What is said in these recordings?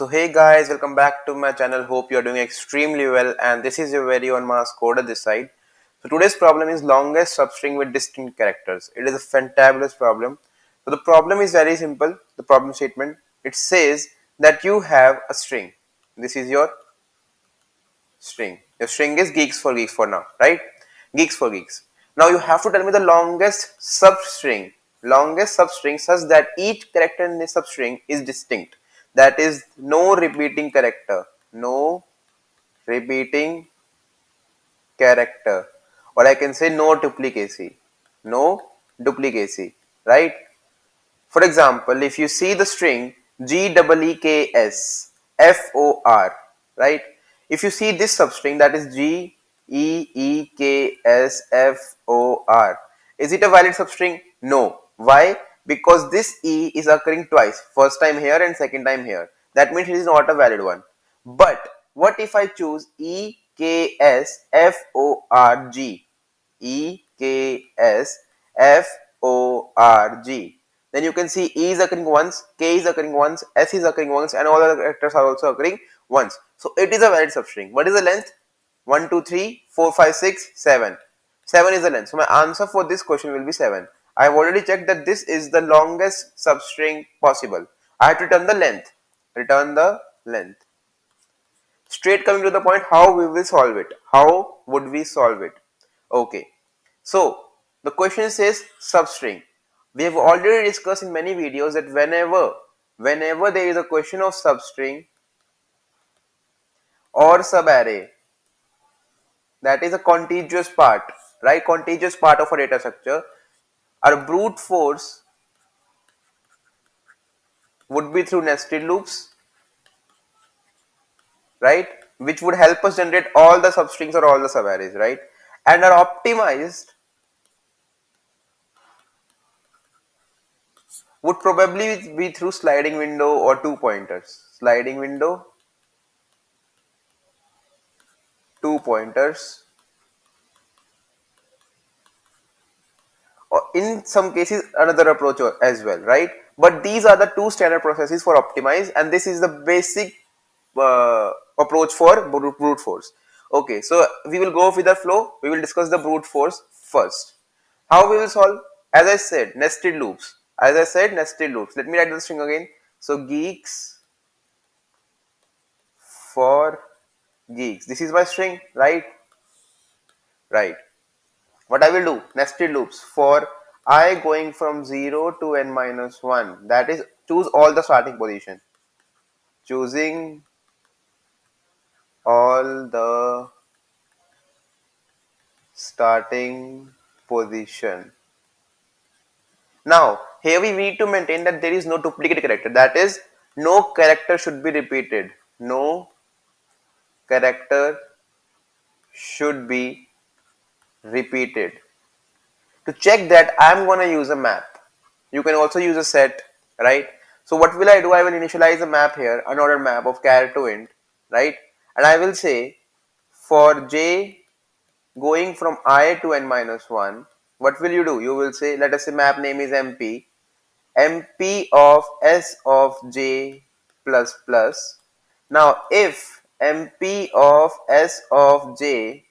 So hey guys, welcome back to my channel. Hope you are doing extremely well, and this is your very own mass coder this side. So today's problem is longest substring with distinct characters. It is a fantabulous problem. So the problem is very simple. The problem statement, it says that you have a string. This is your string. Your string is geeks for now, right? Geeks for geeks. Now you have to tell me the longest substring such that each character in the substring is distinct. That is no repeating character. No repeating character. Or I can say no duplicacy. No duplicacy. Right? For example, if you see the string GEEKS right? If you see this substring, that is GEEKSFOR, is it a valid substring? No. Why? Because this E is occurring twice, first time here and second time here. That means it is not a valid one. But what if I choose EKSFORG? EKSFORG. Then you can see E is occurring once, K is occurring once, S is occurring once, and all other characters are also occurring once. So it is a valid substring. What is the length? 1, 2, 3, 4, 5, 6, 7. 7 is the length. So my answer for this question will be 7. I have already checked that this is the longest substring possible. I have to return the length. Return the length. Straight coming to the point, how we will solve it. How would we solve it? Okay. So the question says substring. We have already discussed in many videos that whenever there is a question of substring or subarray, that is a contiguous part, right? Contiguous part of a data structure. Our brute force would be through nested loops, right? Which would help us generate all the substrings or all the subarrays, right? And our optimized would probably be through sliding window or two pointers. Sliding window, two pointers, or in some cases another approach as well, right? But these are the two standard processes for optimize, and this is the basic approach for brute force. Okay, so we will go with the flow. We will discuss the brute force first. How we will solve? As I said, nested loops. As I said, nested loops. Let me write the string again. So geeks for geeks. This is my string, right? Right. What I will do, nested loops for I going from 0 to n minus 1, that is choose all the starting position, choosing all the starting position. Now here we need to maintain that there is no duplicate character, that is no character should be repeated, no character should be repeated. To check that, I'm gonna use a map. You can also use a set, right? So what will I do? I will initialize a map here, an ordered map of char to int, right? And I will say for j going from I to n minus 1, what will you do? You will say, let us say map name is mp, mp of s of j plus plus. Now if mp of s of j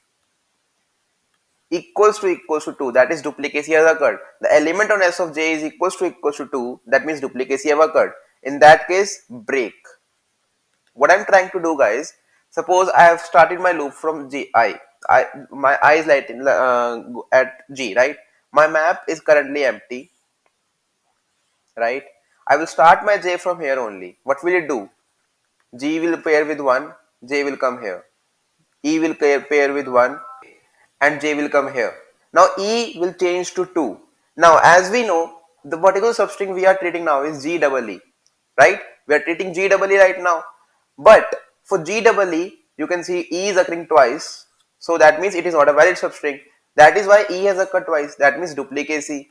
equals to 2, that is duplicacy has occurred. The element on s of j is equals to 2, that means duplicacy have occurred. In that case, break. What I'm trying to do, guys, suppose I have started my loop from my I is lighting at g, right? My map is currently empty, right? I will start my j from here only. What will it do? G will pair with 1, j will come here. E will pair with 1, and j will come here. Now E will change to 2. Now as we know, the particular substring we are treating now is GEE, right? We are treating GEE right now. But for GEE, you can see E is occurring twice. So that means it is not a valid substring. That is why E has occurred twice. That means duplicacy.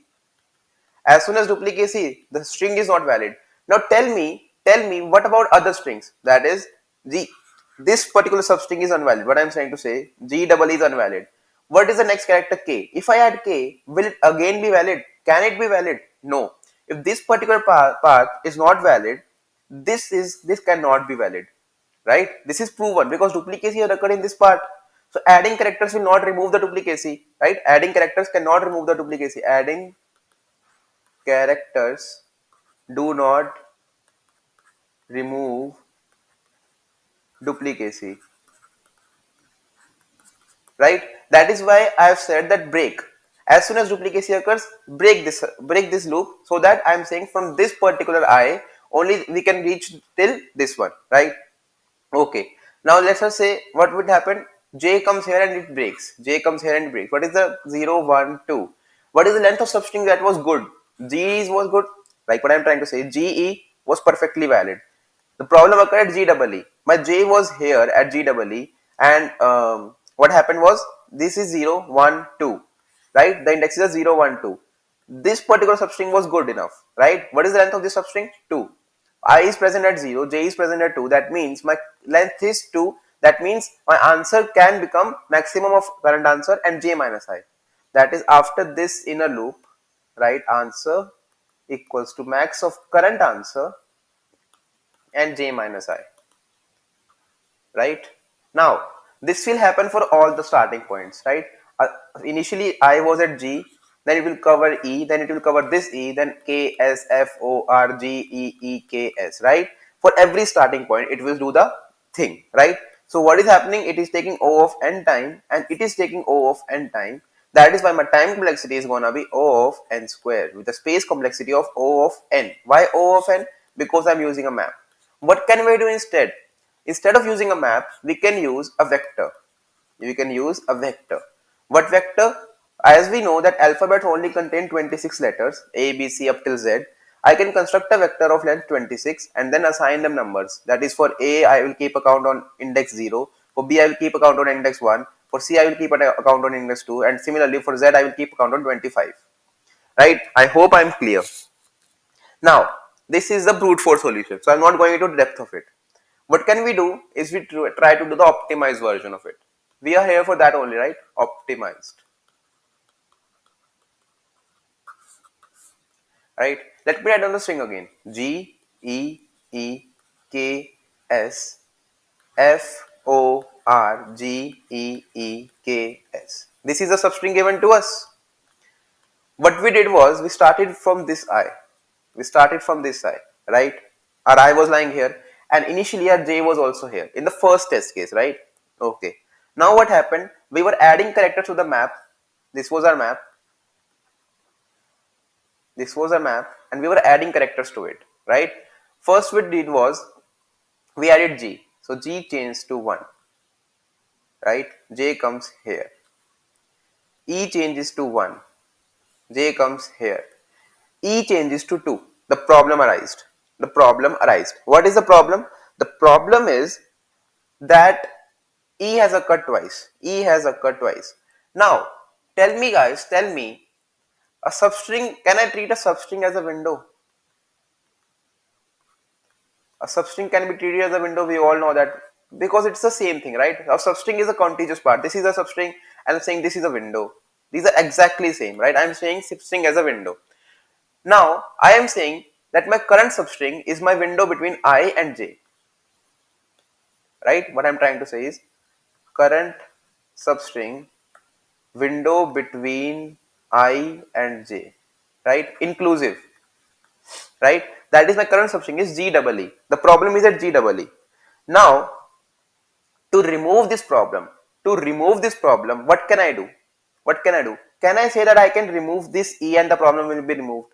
As soon as duplicacy, the string is not valid. Now tell me what about other strings? That is this particular substring is invalid. What I am trying to say, GEE is invalid. What is the next character K? If I add K, will it again be valid? Can it be valid? No. If this particular path is not valid, this cannot be valid, right? This is proven because duplicacy has occurred in this part. So adding characters will not remove the duplicacy, right? Adding characters cannot remove the duplicacy. Adding characters do not remove duplicacy, right? That is why I have said that break. As soon as duplicacy occurs, break this loop, so that I am saying from this particular I only we can reach till this one, right? Okay. Now let us say what would happen. J comes here and it breaks. J comes here and it breaks. What is the 0, 1, 2? What is the length of substring that was good? G was good. Like what I am trying to say, GE was perfectly valid. The problem occurred at GEE. My J was here at GEE, and what happened was this is 0, 1, 2, right? The indexes are 0, 1, 2. This particular substring was good enough, right? What is the length of this substring? 2. I is present at 0, J is present at 2. That means my length is 2. That means my answer can become maximum of current answer and J minus I. That is after this inner loop, right? Answer equals to max of current answer and J minus I, right? Now, this will happen for all the starting points, right? Initially, I was at G, then it will cover E, then it will cover this E, then K, S, F, O, R, G, E, E, K, S, right? For every starting point, it will do the thing, right? So what is happening? It is taking O of n time, and it is taking O of n time. That is why my time complexity is gonna be O of n square with the space complexity of O of n. Why O of n? Because I'm using a map. What can we do instead? Instead of using a map, we can use a vector. We can use a vector. What vector? As we know that alphabet only contain 26 letters, A, B, C up till Z. I can construct a vector of length 26 and then assign them numbers. That is, for A, I will keep account on index 0. For B, I will keep account on index 1. For C, I will keep account on index 2. And similarly, for Z, I will keep account on 25. Right? I hope I am clear. Now, this is the brute force solution. So, I am not going into the depth of it. What can we do is we try to do the optimized version of it. We are here for that only, right? Optimized. Right? Let me write down the string again. G, E, E, K, S, F, O, R, G, E, E, K, S. This is the substring given to us. What we did was we started from this I. We started from this I, right? Our I was lying here, and initially our J was also here in the first test case, right? Okay. Now what happened? We were adding characters to the map. This was our map. This was a map, and we were adding characters to it, right? First we did was we added G. So G changed to 1, right? J comes here. E changes to 1. J comes here. E changes to 2. The problem arised. The problem arised. What is the problem? The problem is that E has occurred twice. E has occurred twice. Now, tell me guys, tell me, a substring, can I treat a substring as a window? A substring can be treated as a window, we all know that, because it's the same thing, right? A substring is a contiguous part. This is a substring, and I'm saying this is a window. These are exactly same, right? I'm saying substring as a window. Now, I am saying that my current substring is my window between I and J, right? What I'm trying to say is current substring window between I and J, right? Inclusive, right? That is my current substring is G double E. The problem is at G double E. Now, to remove this problem, what can I do? What can I do? Can I say that I can remove this E and the problem will be removed?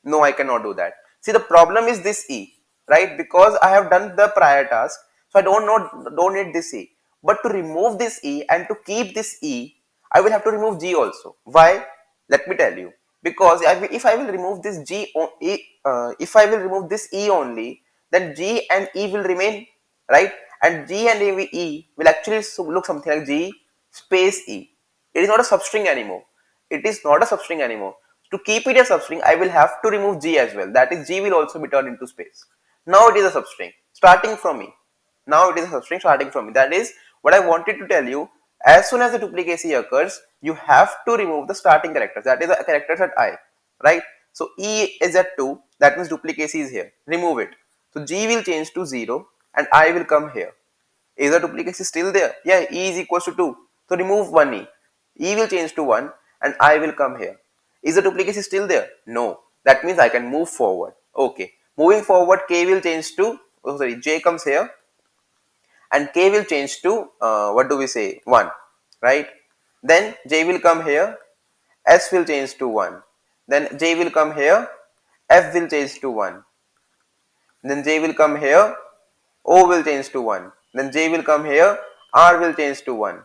No, I cannot do that. See, the problem is this E, right? Because I have done the prior task, so I don't need this E. But to remove this E and to keep this E, I will have to remove G also. Why? Let me tell you. Because if I will remove this if I will remove this E only, then G and E will remain, right? And G and E will actually look something like G space E. It is not a substring anymore. It is not a substring anymore. To keep it a substring, I will have to remove G as well. That is, G will also be turned into space. Now it is a substring starting from me. Now it is a substring starting from me. That is what I wanted to tell you. As soon as the duplicacy occurs, you have to remove the starting characters. That is the characters at I, right? So E is at 2. That means duplicacy is here. Remove it. So G will change to 0 and I will come here. Is the duplicacy still there? Yeah, E is equals to 2. So remove one E. E will change to 1 and I will come here. Is the duplicacy still there? No. That means I can move forward. Okay. Moving forward, K will change to, oh sorry, J comes here and K will change to, what do we say, 1. Right? Then J will come here, S will change to 1. Then J will come here, F will change to 1. Then J will come here, O will change to 1. Then J will come here, R will change to 1.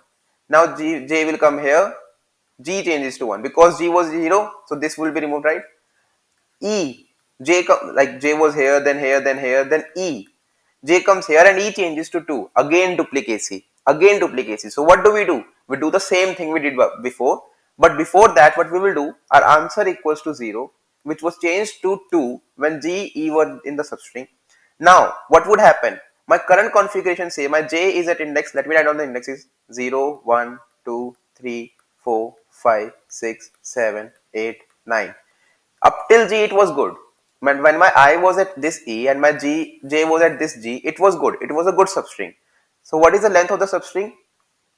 Now J will come here, G changes to 1 because G was 0, so this will be removed, right? E, like J was here, then here, then here, then E. J comes here and E changes to 2. Again duplicacy. Again duplicacy. So what do? We do the same thing we did before. But before that, what we will do, our answer equals to 0, which was changed to 2 when G, E were in the substring. Now, what would happen? My current configuration say my J is at index, let me write down the indexes 0, 1, 2, 3, 4, 5, 6, 7, 8, 9. Up till G, it was good. But when my I was at this E and my J was at this G, it was good. It was a good substring. So what is the length of the substring?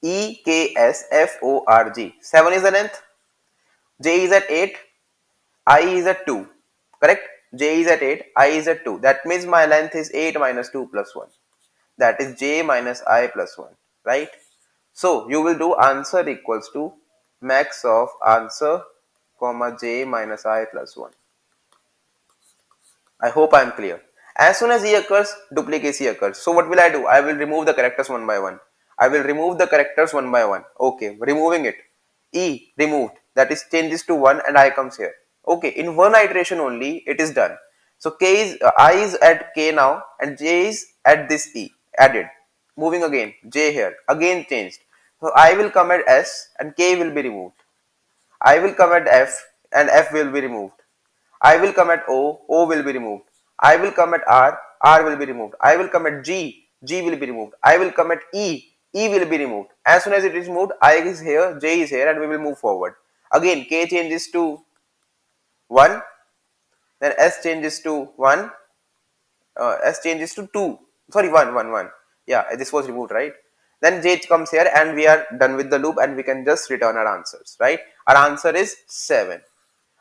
E K S F O R G. 7 is the length. J is at 8. I is at 2. Correct? J is at 8. I is at 2. That means my length is 8 minus 2 plus 1. That is J minus I plus 1. Right? So you will do answer equals to max of answer comma J minus I plus 1. I hope I am clear. As soon as E occurs, duplicacy occurs. So what will I do? I will remove the characters one by one. I will remove the characters one by one. Okay, removing it. E removed. That is changes to 1 and I comes here. Okay, in one iteration only it is done. So K is I is at K now and J is at this E added. Moving again, J here again changed. So I will come at S and K will be removed. I will come at F and F will be removed. I will come at O, O will be removed. I will come at R, R will be removed. I will come at G, G will be removed. I will come at E, E will be removed. As soon as it is moved, I is here, J is here and we will move forward. Again, K changes to 1, then S changes to 1, S changes to 2, sorry 1, 1, 1. Yeah, this was removed, right? Then J comes here and we are done with the loop and we can just return our answers, right? Our answer is 7.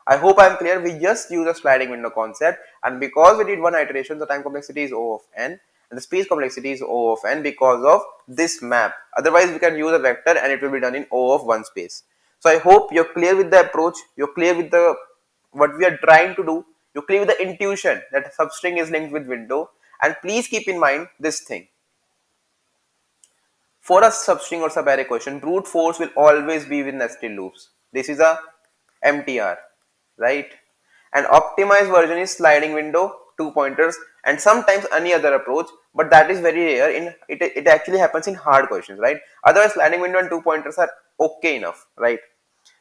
I hope I am clear. We just use a sliding window concept, and because we did one iteration, the time complexity is O of n and the space complexity is O of n because of this map. Otherwise, we can use a vector and it will be done in O of one space. So I hope you're clear with the approach, you're clear with the what we are trying to do, you're clear with the intuition that substring is linked with window, and please keep in mind this thing. For a substring or subarray question, brute force will always be with nested loops. This is a MTR, right? And optimized version is sliding window, 2 pointers, and sometimes any other approach, but that is very rare. It actually happens in hard questions, right? Otherwise, sliding window and 2 pointers are okay enough, right?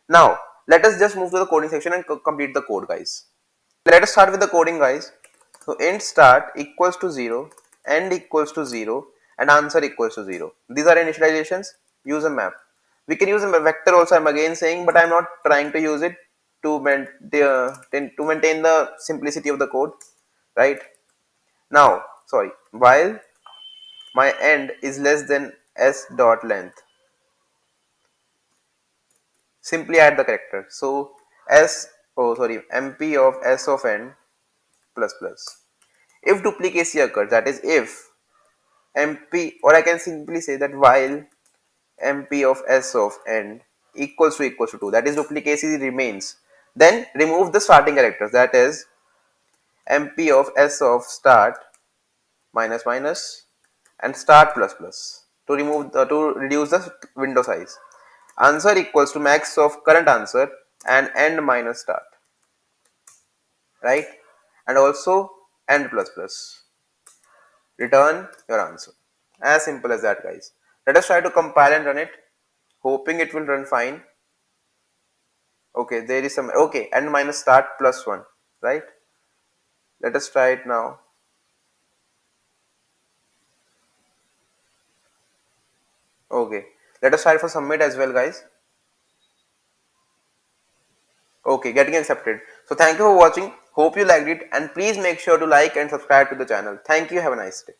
Now, let us just move to the coding section and complete the code, guys. Let us start with the coding, guys. So int start equals to 0, end equals to 0, and answer equals to 0. These are initializations. Use a map. We can use a vector also, I'm again saying, but I'm not trying to use it to maintain the simplicity of the code, right? Now, sorry, while my end is less than s dot length, simply add the character. So mp of s of n plus plus. If duplicacy occurs, that is if mp, or I can simply say that while mp of s of n equals to 2, that is duplicacy remains, then remove the starting characters, that is mp of s of start minus minus and start plus plus to to reduce the window size. Answer equals to max of current answer and end minus start, right? And also end plus plus. Return your answer. As simple as that, guys. Let us try to compile and run it, hoping it will run fine. Okay, there is some, okay, end minus start plus 1, right? Let us try it now. Okay, let us try for submit as well, guys. Okay, getting accepted. So thank you for watching. Hope you liked it, and please make sure to like and subscribe to the channel. Thank you. Have a nice day.